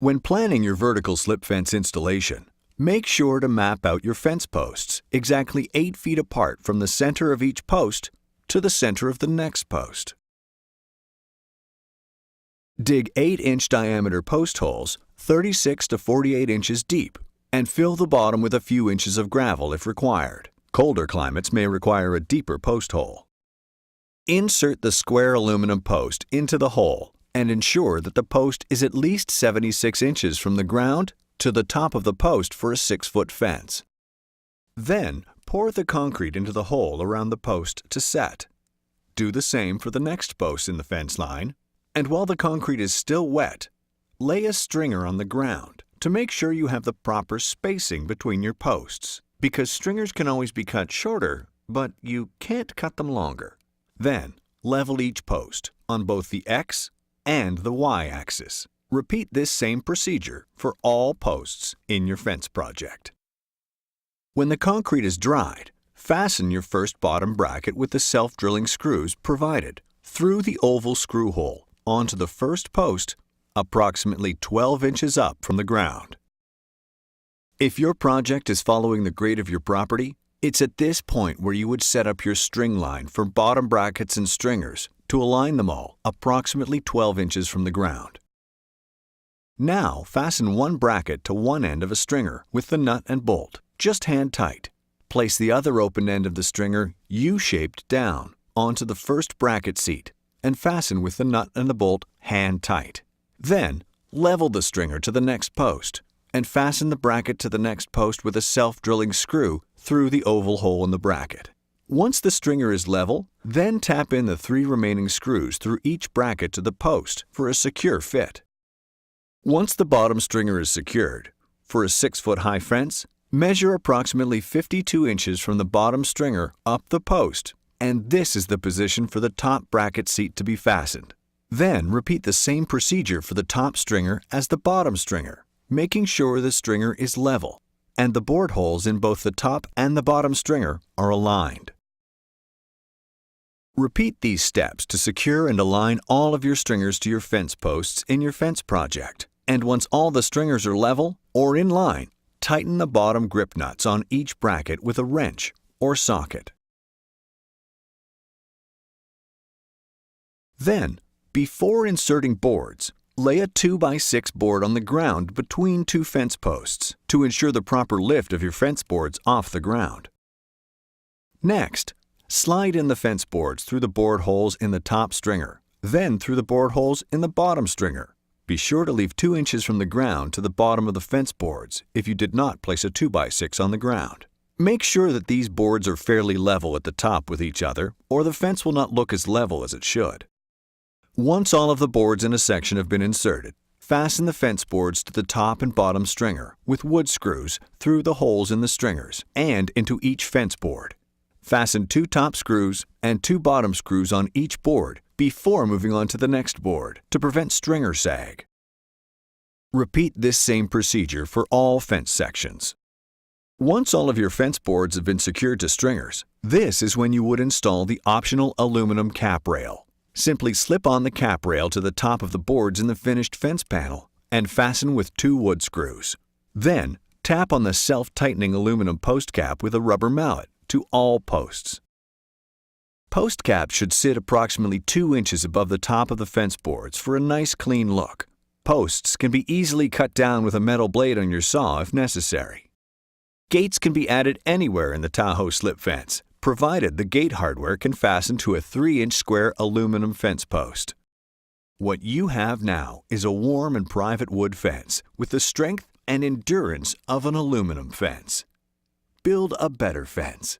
When planning your vertical slip fence installation, make sure to map out your fence posts exactly 8 feet apart from the center of each post to the center of the next post. Dig 8-inch diameter post holes 36 to 48 inches deep and fill the bottom with a few inches of gravel if required. Colder climates may require a deeper post hole. Insert the square aluminum post into the hole and ensure that the post is at least 76 inches from the ground to the top of the post for a 6-foot fence. Then, pour the concrete into the hole around the post to set. Do the same for the next post in the fence line, and while the concrete is still wet, lay a stringer on the ground to make sure you have the proper spacing between your posts, because stringers can always be cut shorter, but you can't cut them longer. Then, level each post on both the X and the Y-axis. Repeat this same procedure for all posts in your fence project. When the concrete is dried, fasten your first bottom bracket with the self-drilling screws provided through the oval screw hole onto the first post approximately 12 inches up from the ground. If your project is following the grade of your property, it's at this point where you would set up your string line for bottom brackets and stringers to align them all approximately 12 inches from the ground. Now fasten one bracket to one end of a stringer with the nut and bolt, just hand tight. Place the other open end of the stringer U-shaped down onto the first bracket seat and fasten with the nut and the bolt hand tight. Then, level the stringer to the next post and fasten the bracket to the next post with a self-drilling screw through the oval hole in the bracket. Once the stringer is level, then tap in the 3 remaining screws through each bracket to the post for a secure fit. Once the bottom stringer is secured, for a 6-foot high fence, measure approximately 52 inches from the bottom stringer up the post, and this is the position for the top bracket seat to be fastened. Then repeat the same procedure for the top stringer as the bottom stringer, making sure the stringer is level and the bored holes in both the top and the bottom stringer are aligned. Repeat these steps to secure and align all of your stringers to your fence posts in your fence project. And once all the stringers are level or in line, tighten the bottom grip nuts on each bracket with a wrench or socket. Then, before inserting boards, lay a 2x6 board on the ground between 2 fence posts to ensure the proper lift of your fence boards off the ground. Next, slide in the fence boards through the bored holes in the top stringer, then through the bored holes in the bottom stringer. Be sure to leave 2 inches from the ground to the bottom of the fence boards if you did not place a 2x6 on the ground. Make sure that these boards are fairly level at the top with each other, or the fence will not look as level as it should. Once all of the boards in a section have been inserted, fasten the fence boards to the top and bottom stringer with wood screws through the holes in the stringers and into each fence board. Fasten 2 top screws and 2 bottom screws on each board before moving on to the next board to prevent stringer sag. Repeat this same procedure for all fence sections. Once all of your fence boards have been secured to stringers, this is when you would install the optional aluminum cap rail. Simply slip on the cap rail to the top of the boards in the finished fence panel and fasten with 2 wood screws. Then, tap on the self-tightening aluminum post cap with a rubber mallet to all posts. Post caps should sit approximately 2 inches above the top of the fence boards for a nice clean look. Posts can be easily cut down with a metal blade on your saw if necessary. Gates can be added anywhere in the Tahoe slip fence, provided the gate hardware can fasten to a 3-inch square aluminum fence post. What you have now is a warm and private wood fence with the strength and endurance of an aluminum fence. Build a better fence.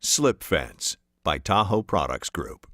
Slip Fence by Tahoe Products Group.